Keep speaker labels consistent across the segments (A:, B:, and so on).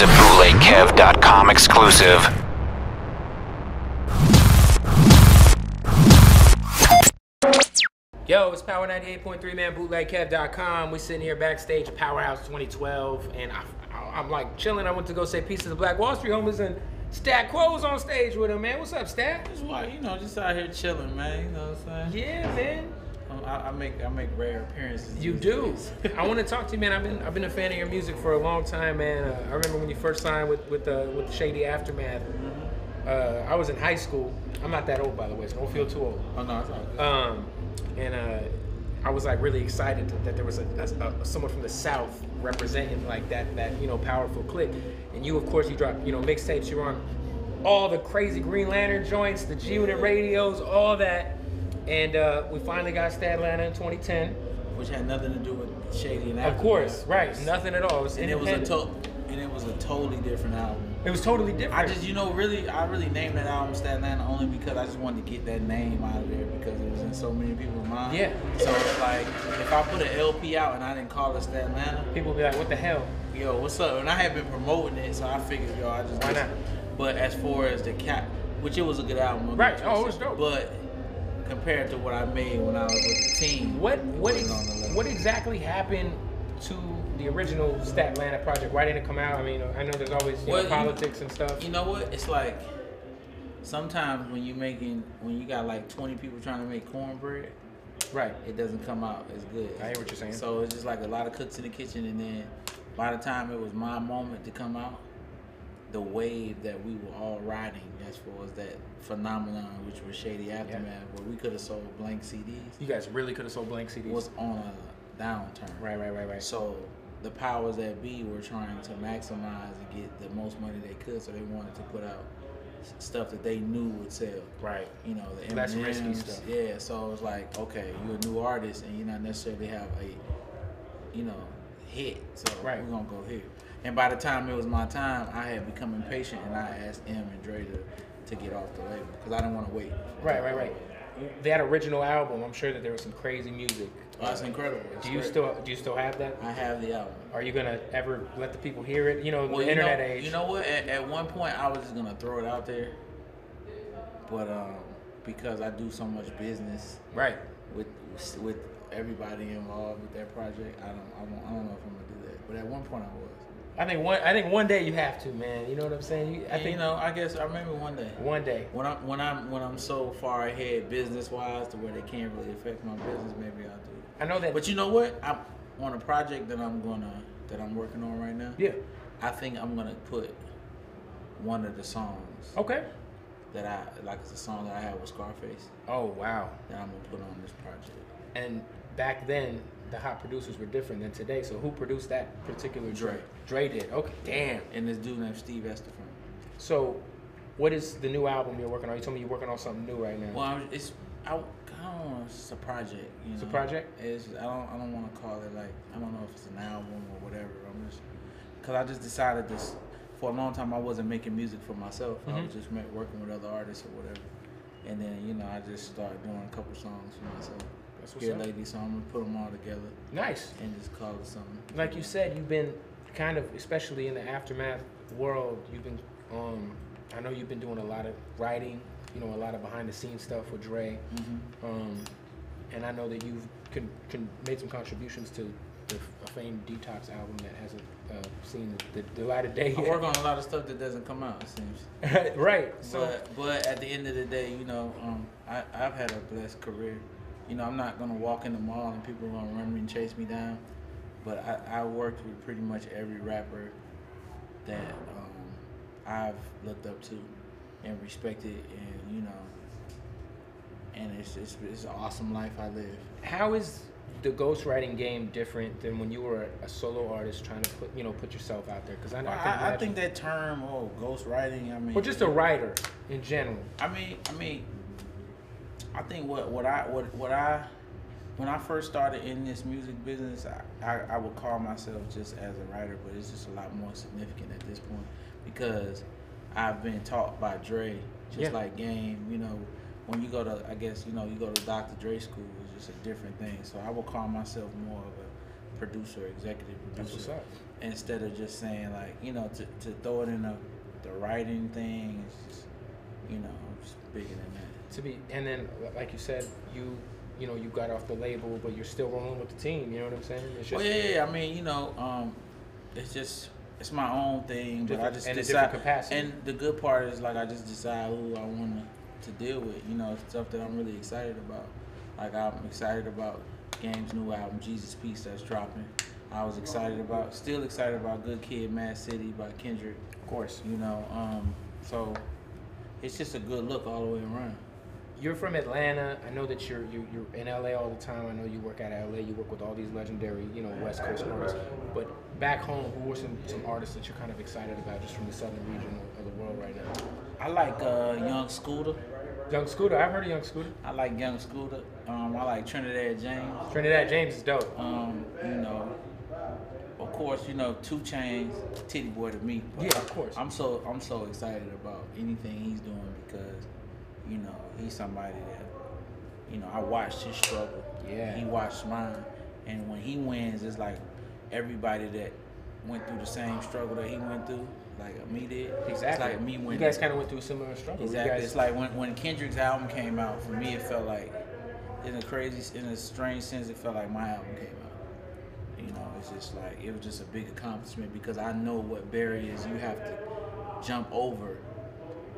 A: It's a bootlegkev.com exclusive.
B: Yo, it's Power 98.3, man, bootlegkev.com. We sitting here backstage at Powerhouse 2012, and I'm like chilling. I went to go say peace to the Black Wall Street homies, and Stat Quo was on stage with him, man. What's up, Stat?
C: Just like, you know, just out here chilling, man. You know what I'm saying?
B: Yeah, man.
C: I make rare appearances.
B: You do. I want to talk to you, man. I've been a fan of your music for a long time, man. I remember when you first signed with the Shady Aftermath. I was in high school. I'm not that old, by the way, so don't feel too old.
C: Oh no, it's all good.
B: And I was like really excited that there was someone from the South representing like that powerful clique. And you, of course, you dropped mixtapes. You were on all the crazy Green Lantern joints, the G-Unit radios, all that. And we finally got Stat Atlanta in 2010,
C: which had nothing to do with Shady and Aftermath.
B: Of course, right? Nothing at all.
C: It was a totally different album.
B: It was totally different.
C: I just, I really named that album Stat Atlanta only because I just wanted to get that name out of there because it was in so many people's minds.
B: Yeah.
C: So it's like, if I put an LP out and I didn't call it Stat Atlanta,
B: people would be like, what the hell?
C: Yo, what's up? And I had been promoting it, so I figured, I just...
B: Why not?
C: But as far as the which it was a good album.
B: Right. Oh, it was dope.
C: But compared to what I made when I was with the team,
B: what exactly happened to the original Stat Atlanta project? Why didn't it come out? I mean, I know there's always politics and stuff.
C: You know what? It's like sometimes when you got like 20 people trying to make cornbread,
B: right?
C: It doesn't come out as good.
B: I hear what you're saying.
C: So it's just like a lot of cooks in the kitchen, and then by the time it was my moment to come out, the wave that we were all riding as far as that phenomenon, which was Shady Aftermath, where we could have sold blank CDs.
B: You guys really could have sold blank CDs.
C: Was on a downturn.
B: Right.
C: So the powers that be were trying to maximize and get the most money they could, so they wanted to put out stuff that they knew would sell.
B: Right.
C: The
B: less
C: M&Ms,
B: risky stuff.
C: Yeah, so it was like, okay, you're a new artist and you not necessarily have a, hit. So we're gonna go here. And by the time it was my time, I had become impatient, and I asked M and Dre to get off the label because I didn't want to wait.
B: Right. That original album, I'm sure that there was some crazy music.
C: Oh, that's incredible.
B: Do you still have that?
C: I have the album.
B: Are you gonna ever let the people hear it?
C: Well,
B: the internet age.
C: You know what? At one point, I was just gonna throw it out there, but because I do so much business,
B: right,
C: with everybody involved with that project, I don't know if I'm gonna do that. But at one point, I was.
B: I think one day you have to, man. You know what I'm saying?
C: I guess I remember one day.
B: One day.
C: When I'm so far ahead business wise to where they can't really affect my business, maybe I'll do it.
B: I know that.
C: But you know what? I'm on a project that I'm working on right now.
B: Yeah.
C: I think I'm gonna put one of the songs.
B: Okay.
C: That it's a song that I had with Scarface.
B: Oh wow.
C: That I'm gonna put on this project.
B: And back then, the hot producers were different than today. So who produced that particular Dre? Dre did. Okay. Damn.
C: And this dude named Steve Estefan.
B: So, what is the new album you're working on? You told me you're working on something new right now.
C: Well, it's a project.
B: It's a project.
C: I don't want to call it like, I don't know if it's an album or whatever. Because I just decided this for a long time. I wasn't making music for myself. I was just working with other artists or whatever. And then I just started doing a couple songs for myself.
B: That's what's up.
C: Lady, so I'm gonna put them all together.
B: Nice.
C: And just call it something.
B: Like you said, you've been kind of, especially in the Aftermath world, you've been, I know you've been doing a lot of writing, a lot of behind the scenes stuff with Dre. And I know that you've made some contributions to the famed Detox album that hasn't seen the light of day yet.
C: I work on a lot of stuff that doesn't come out, it seems.
B: Right. So,
C: but at the end of the day, I've had a blessed career. I'm not gonna walk in the mall and people are gonna run me and chase me down. But I worked with pretty much every rapper that I've looked up to and respected, and it's an awesome life I live.
B: How is the ghostwriting game different than when you were a solo artist trying to put yourself out there? Because
C: I think that term, ghostwriting. I mean,
B: or just a writer in general.
C: I think when I first started in this music business, I would call myself just as a writer, but it's just a lot more significant at this point because I've been taught by Dre, just like Game. When you go to, you go to Dr. Dre school, it's just a different thing. So I would call myself more of a producer, executive
B: That's what's
C: producer,
B: up.
C: instead of just saying like, you know, to throw it in the writing thing. It's just, you know, I'm just bigger than that.
B: And then like you said, you know, you got off the label, but you're still rolling with the team. You know what I'm saying? It's just,
C: Well, yeah. I mean, you know, it's my own thing, but I just
B: in a
C: decide.
B: different capacity.
C: And the good part is like I just decide who I want to deal with. You know, stuff that I'm really excited about. Like I'm excited about Game's new album, Jesus Peace, that's dropping. I was still excited about Good Kid, Mad City by Kendrick.
B: Of course.
C: You know, so it's just a good look all the way around.
B: You're from Atlanta. I know that you're in LA all the time. I know you work out of LA. You work with all these legendary, you know, West Coast artists. But back home, who are some artists that you're kind of excited about just from the southern region of the world right now?
C: I like Young Scooter.
B: Young Scooter. I've heard of Young Scooter.
C: I like Young Scooter. I like Trinidad James.
B: Trinidad James is dope.
C: You know, of course, you know, 2 Chainz, Titty Boy to me. But
B: Yeah, of course.
C: I'm so excited about anything he's doing because, you know, he's somebody that, you know, I watched his struggle.
B: Yeah.
C: He watched mine. And when he wins, it's like everybody that went through the same struggle that he went through, like me did.
B: Exactly.
C: It's like me winning.
B: You guys kind of went through a similar struggle.
C: Exactly. It's like when Kendrick's album came out, for me it felt like, in a strange sense, it felt like my album came out. You know, it's just like, it was just a big accomplishment because I know what barriers you have to jump over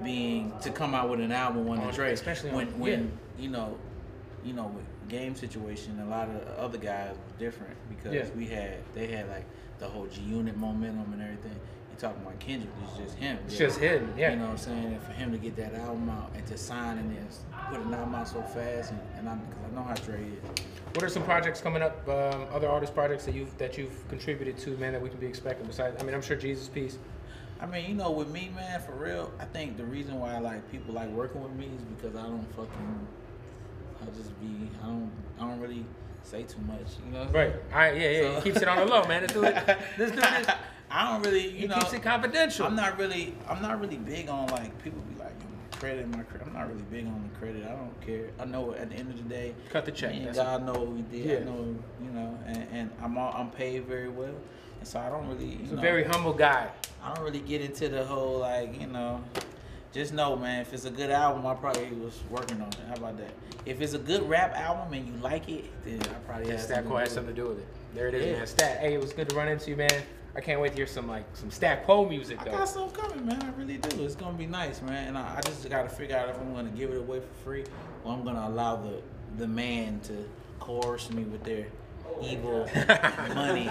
C: to come out with an album on the Drake.
B: Especially
C: when you know, with Game situation, a lot of the other guys were different because they had like the whole G Unit momentum and everything. Talking about Kendrick, it's just him.
B: It's just him, yeah.
C: You know what I'm saying? And for him to get that album out and to sign and then put an album out so fast, and because I know how Dre is.
B: What are some projects coming up? Other artist projects that you've contributed to, man, that we can be expecting? Besides, I mean, I'm sure Jesus Peace. I
C: mean, you know, with me, man, for real, I think the reason why like people like working with me is because I don't really say too much. You know?
B: Right. All right. Yeah. So, he keeps it on the low, man. This dude is.
C: I don't really, you know.
B: He keeps it confidential.
C: I'm not really big on like people be like, credit. I'm not really big on the credit. I don't care. I know at the end of the day,
B: cut the check.
C: And God know what we did. Yeah. I know, you know, and I'm paid very well, and so I don't really. He's
B: a very humble guy.
C: I don't really get into the whole like, you know. Just know, man, if it's a good album, I probably was working on it. How about that? If it's a good rap album and you like it, then I probably have
B: Stat Quo has something to do with it. There it is, man. Stat. Hey, it was good to run into you, man. I can't wait to hear some Stat Quo music, though.
C: I got something coming, man. I really do. It's gonna be nice, man. And I just got to figure out if I'm gonna give it away for free or I'm gonna allow the man to coerce me with their evil money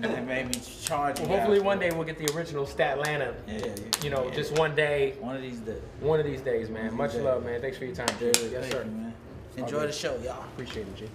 C: and maybe charge.
B: Well, hopefully one day we'll get the original Statlanta.
C: Yeah.
B: You know, just one day.
C: One of these days.
B: One of these days, man. Much love, man. Thanks for your time.
C: Yes,
B: sir.
C: man. Enjoy the show, y'all.
B: Appreciate it, G.